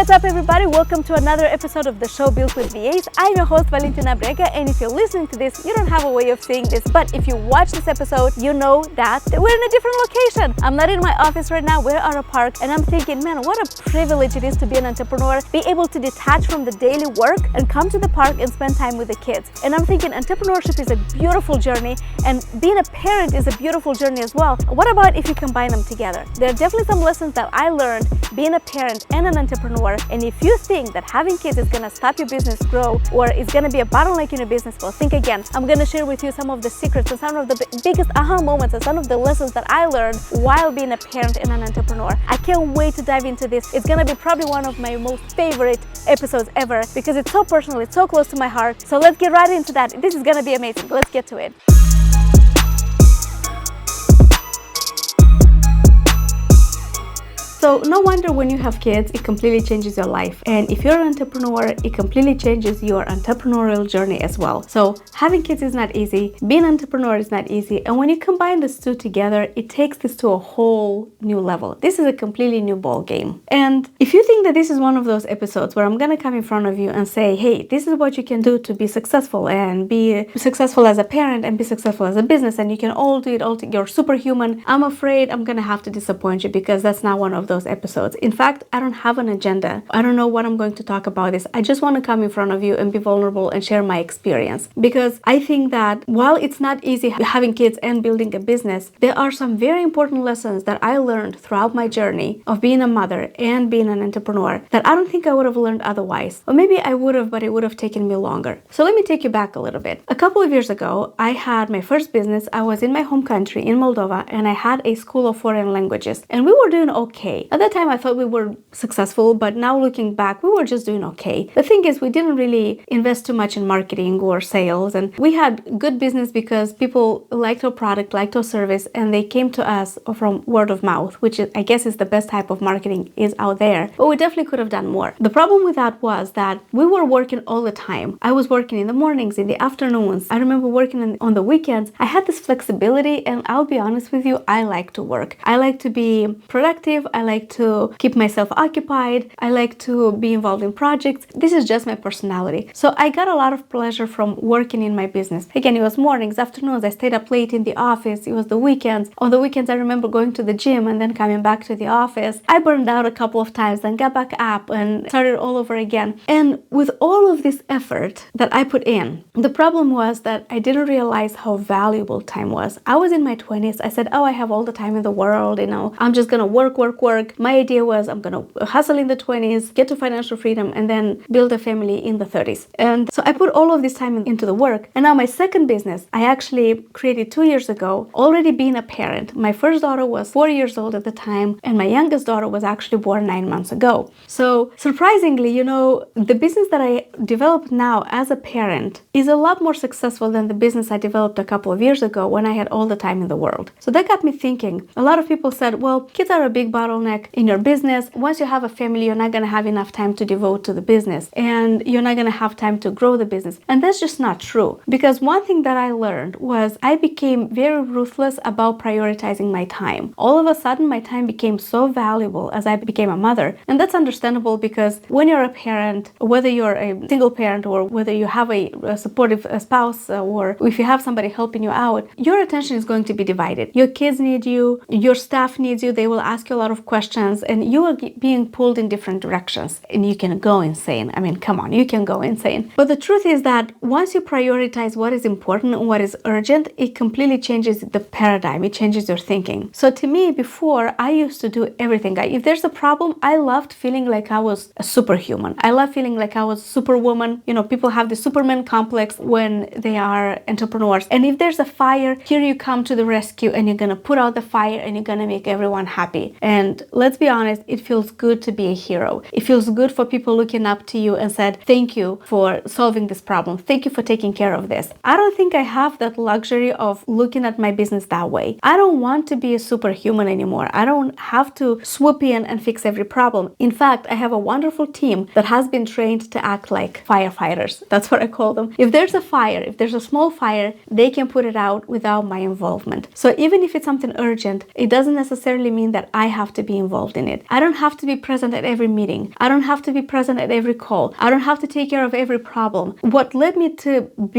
What's up, everybody? Welcome to another episode of the show Built with VAs. I'm your host, Valentina Brega, and if you're listening to this, you don't have a way of seeing this, but if you watch this episode, you know that we're in a different location. I'm not in my office right now, we're at a park, and I'm thinking, man, what a privilege it is to be an entrepreneur, be able to detach from the daily work and come to the park and spend time with the kids. And I'm thinking entrepreneurship is a beautiful journey, and being a parent is a beautiful journey as well. What about if you combine them together? There are definitely some lessons that I learned being a parent and an entrepreneur. And if you think that having kids is gonna stop your business grow or is gonna be a bottleneck in your business, well, think again. I'm gonna share with you some of the secrets and some of the biggest aha moments and some of the lessons that I learned while being a parent and an entrepreneur. I can't wait to dive into this. It's gonna be probably one of my most favorite episodes ever because it's so personal, it's so close to my heart. So let's get right into that. This is gonna be amazing. Let's get to it. So no wonder when you have kids, it completely changes your life. And if you're an entrepreneur, it completely changes your entrepreneurial journey as well. So having kids is not easy. Being an entrepreneur is not easy. And when you combine these two together, it takes this to a whole new level. This is a completely new ball game. And if you think that this is one of those episodes where I'm going to come in front of you and say, hey, this is what you can do to be successful and be successful as a parent and be successful as a business, and you can all do it all together, you're superhuman, I'm afraid I'm going to have to disappoint you because that's not one of those episodes. In fact, I don't have an agenda. I don't know what I'm going to talk about this. I just want to come in front of you and be vulnerable and share my experience, because I think that while it's not easy having kids and building a business, there are some very important lessons that I learned throughout my journey of being a mother and being an entrepreneur that I don't think I would have learned otherwise. Or maybe I would have, but it would have taken me longer. So let me take you back a little bit. A couple of years ago, I had my first business. I was in my home country in Moldova, and I had a school of foreign languages, and we were doing okay. At that time, I thought we were successful, but now looking back, we were just doing okay. The thing is, we didn't really invest too much in marketing or sales, and we had good business because people liked our product, liked our service, and they came to us from word of mouth, which I guess is the best type of marketing is out there. But we definitely could have done more. The problem with that was that we were working all the time. I was working in the mornings, in the afternoons. I remember working on the weekends. I had this flexibility, and I'll be honest with you, I like to work. I like to be productive. I like to keep myself occupied. I like to be involved in projects. This is just my personality. So I got a lot of pleasure from working in my business. Again, it was mornings, afternoons. I stayed up late in the office. It was the weekends. On the weekends, I remember going to the gym and then coming back to the office. I burned out a couple of times, then got back up and started all over again. And with all of this effort that I put in, the problem was that I didn't realize how valuable time was. I was in my 20s. I said, oh, I have all the time in the world. I'm just going to work. My idea was I'm going to hustle in the 20s, get to financial freedom, and then build a family in the 30s. And so I put all of this time into the work. And now my second business, I actually created 2 years ago, already being a parent. My first daughter was 4 years old at the time, and my youngest daughter was actually born 9 months ago. So surprisingly, the business that I developed now as a parent is a lot more successful than the business I developed a couple of years ago when I had all the time in the world. So that got me thinking. A lot of people said, well, kids are a big bottleneck in your business. Once you have a family, you're not going to have enough time to devote to the business, and you're not going to have time to grow the business. And that's just not true, because one thing that I learned was I became very ruthless about prioritizing my time. All of a sudden, my time became so valuable as I became a mother. And that's understandable because when you're a parent, whether you're a single parent or whether you have a supportive spouse or if you have somebody helping you out, your attention is going to be divided. Your kids need you, your staff needs you, they will ask you a lot of questions, and you are being pulled in different directions, and you can go insane. I mean, come on, you can go insane. But the truth is that once you prioritize what is important and what is urgent, it completely changes the paradigm. It changes your thinking. So to me, before, I used to do everything. If there's a problem, I loved feeling like I was a superhuman. I love feeling like I was a superwoman. People have the Superman complex when they are entrepreneurs. And if there's a fire, here you come to the rescue, and you're gonna put out the fire, and you're gonna make everyone happy. And let's be honest, it feels good to be a hero. It feels good for people looking up to you and said, thank you for solving this problem. Thank you for taking care of this. I don't think I have that luxury of looking at my business that way. I don't want to be a superhuman anymore. I don't have to swoop in and fix every problem. In fact, I have a wonderful team that has been trained to act like firefighters. That's what I call them. If there's a fire, if there's a small fire, they can put it out without my involvement. So even if it's something urgent, it doesn't necessarily mean that I have to be be involved in it. I don't have to be present at every meeting. I don't have to be present at every call. I don't have to take care of every problem. What led me to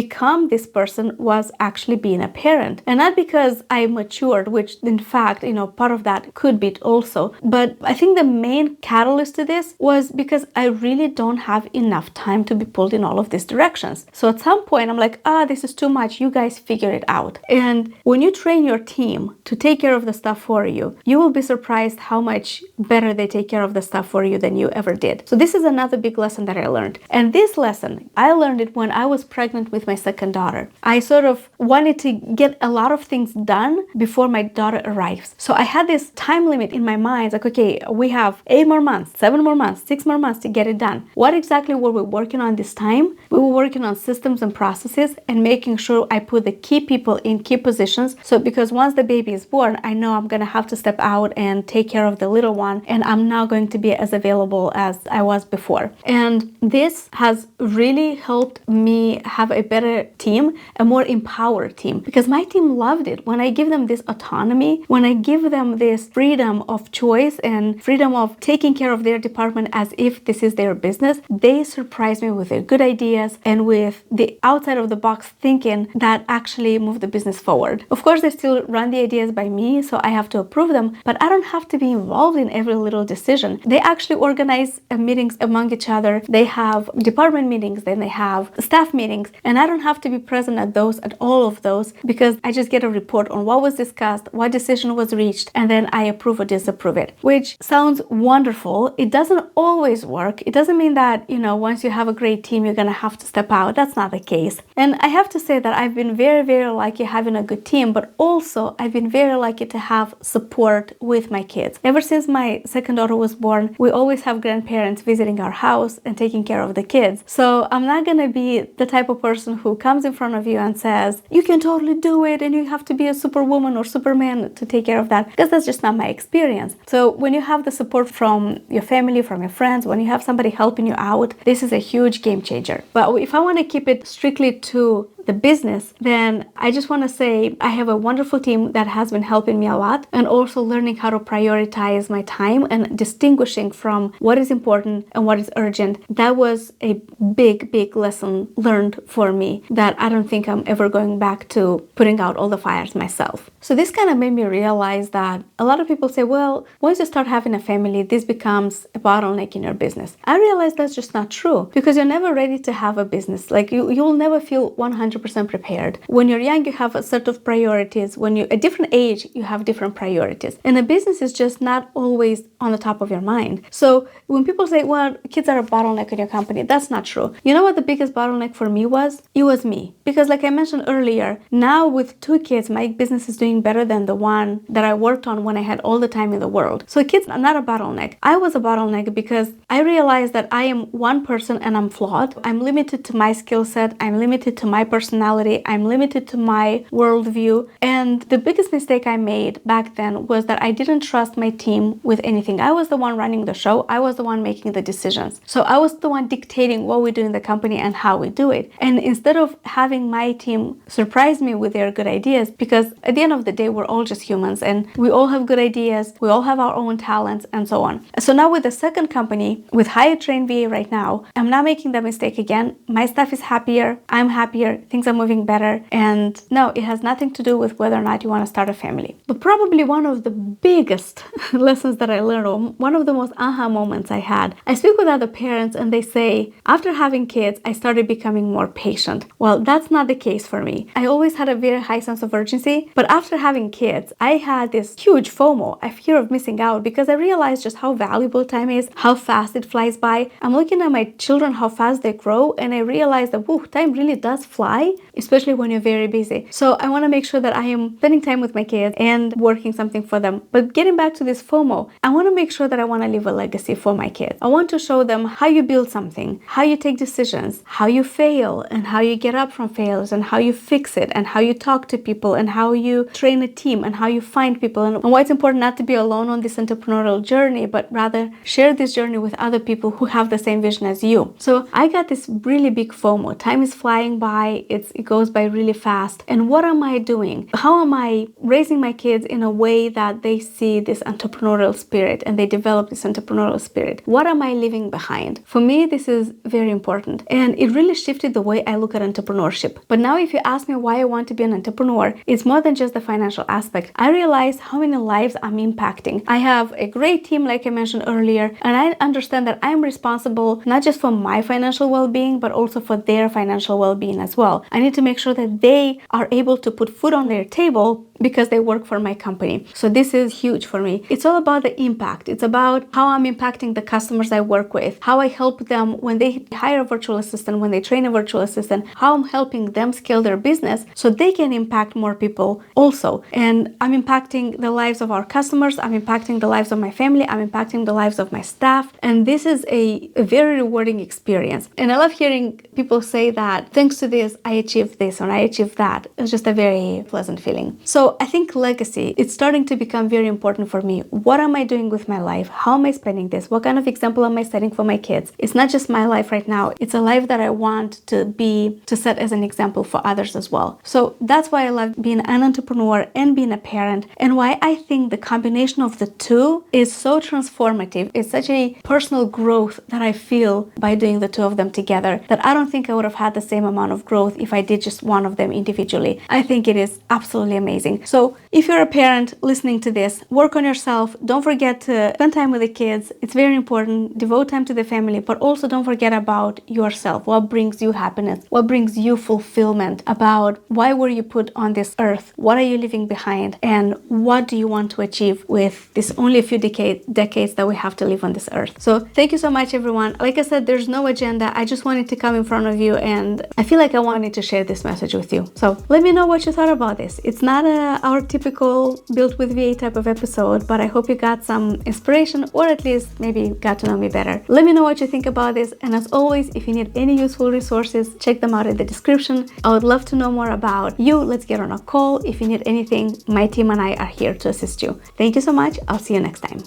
become this person was actually being a parent. And not because I matured, which in fact, part of that could be also. But I think the main catalyst to this was because I really don't have enough time to be pulled in all of these directions. So at some point, I'm like, this is too much. You guys figure it out. And when you train your team to take care of the stuff for you, you will be surprised how much better they take care of the stuff for you than you ever did. So this is another big lesson that I learned. And this lesson, I learned it when I was pregnant with my second daughter. I sort of wanted to get a lot of things done before my daughter arrives. So I had this time limit in my mind, like, okay, we have 8 more months, 7 more months, 6 more months to get it done. What exactly were we working on this time? We were working on systems and processes and making sure I put the key people in key positions. So because once the baby is born, I know I'm going to have to step out and take care of the little one, and I'm not going to be as available as I was before. And this has really helped me have a better team, a more empowered team, because my team loved it. When I give them this autonomy, when I give them this freedom of choice and freedom of taking care of their department as if this is their business, they surprise me with their good ideas and with the outside of the box thinking that actually move the business forward. Of course, they still run the ideas by me, so I have to approve them, but I don't have to be involved in every little decision. They actually organize meetings among each other. They have department meetings, then they have staff meetings, and I don't have to be present at all of those, because I just get a report on what was discussed, what decision was reached, and then I approve or disapprove it, which sounds wonderful. It doesn't always work. It doesn't mean that, once you have a great team, you're going to have to step out. That's not the case. And I have to say that I've been very, very lucky having a good team, but also I've been very lucky to have support with my kids. Ever since my second daughter was born, we always have grandparents visiting our house and taking care of the kids. So I'm not going to be the type of person who comes in front of you and says, you can totally do it and you have to be a superwoman or superman to take care of that, because that's just not my experience. So when you have the support from your family, from your friends, when you have somebody helping you out, this is a huge game changer. But if I want to keep it strictly to the business, then I just want to say I have a wonderful team that has been helping me a lot, and also learning how to prioritize my time and distinguishing from what is important and what is urgent. That was a big lesson learned for me that I don't think I'm ever going back to putting out all the fires myself. So this kind of made me realize that a lot of people say, well, once you start having a family, this becomes a bottleneck in your business. I realized that's just not true, because you're never ready to have a business. Like you'll never feel 100% prepared. When you're young, you have a set of priorities. When you're a different age, you have different priorities. And a business is just not always on the top of your mind. So when people say, well, kids are a bottleneck in your company, that's not true. You know what the biggest bottleneck for me was? It was me. Because like I mentioned earlier, now with 2 kids, my business is doing better than the one that I worked on when I had all the time in the world. So kids are not a bottleneck. I was a bottleneck because I realized that I am one person and I'm flawed. I'm limited to my skill set. I'm limited to my personality. I'm limited to my worldview. And the biggest mistake I made back then was that I didn't trust my team with anything. I was the one running the show. I was the one making the decisions. So I was the one dictating what we do in the company and how we do it. And instead of having my team surprise me with their good ideas, because at the end of the day, we're all just humans and we all have good ideas. We all have our own talents and so on. So now with the second company, with higher trained VA right now, I'm not making that mistake again. My staff is happier. I'm happier. Things are moving better. And no, it has nothing to do with whether or not you want to start a family. But probably one of the biggest lessons that I learned, or one of the most aha moments I had, I speak with other parents and they say, after having kids, I started becoming more patient. Well, that's not the case for me. I always had a very high sense of urgency, but after having kids, I had this huge FOMO, a fear of missing out, because I realized just how valuable time is, how fast it flies by. I'm looking at my children, how fast they grow, and I realized that, whoa, time really does fly, especially when you're very busy. So I want to make sure that I am spending time with my kids and working something for them. But getting back to this FOMO, I want to make sure that I want to leave a legacy for my kids. I want to show them how you build something, how you take decisions, how you fail, and how you get up from failures, and how you fix it, and how you talk to people, and how you train a team, and how you find people, and why it's important not to be alone on this entrepreneurial journey, but rather share this journey with other people who have the same vision as you. So I got this really big FOMO. Time is flying by. it goes by really fast. And what am I doing? How am I raising my kids in a way that they see this entrepreneurial spirit and they develop this entrepreneurial spirit? What am I leaving behind? For me, this is very important. And it really shifted the way I look at entrepreneurship. But now if you ask me why I want to be an entrepreneur, it's more than just the financial aspect. I realize how many lives I'm impacting. I have a great team, like I mentioned earlier, and I understand that I'm responsible not just for my financial well-being, but also for their financial well-being as well. I need to make sure that they are able to put food on their table because they work for my company. So this is huge for me. It's all about the impact. It's about how I'm impacting the customers I work with, how I help them when they hire a virtual assistant, when they train a virtual assistant, how I'm helping them scale their business so they can impact more people also. And I'm impacting the lives of our customers. I'm impacting the lives of my family. I'm impacting the lives of my staff. And this is a very rewarding experience. And I love hearing people say that thanks to this, I achieved this or I achieved that. It's just a very pleasant feeling. So I think legacy, it's starting to become very important for me. What am I doing with my life? How am I spending this? What kind of example am I setting for my kids? It's not just my life right now. It's a life that I want to set as an example for others as well. So that's why I love being an entrepreneur and being a parent, and why I think the combination of the two is so transformative. It's such a personal growth that I feel by doing the two of them together that I don't think I would have had the same amount of growth if I did just one of them individually. I think it is absolutely amazing. So if you're a parent listening to this, work on yourself. Don't forget to spend time with the kids. It's very important. Devote time to the family, but also don't forget about yourself. What brings you happiness? What brings you fulfillment? About why were you put on this earth? What are you leaving behind? And what do you want to achieve with this only a few decades that we have to live on this earth? So thank you so much, everyone. Like I said, there's no agenda. I just wanted to come in front of you, and I feel like I wanted to share this message with you. So let me know what you thought about this. It's not our typical built with VA type of episode, but I hope you got some inspiration, or at least maybe got to know me better. Let me know what you think about this, and as always, if you need any useful resources, check them out in the description. I would love to know more about you. Let's get on a call. If you need anything, my team and I are here to assist you. Thank you so much. I'll see you next time.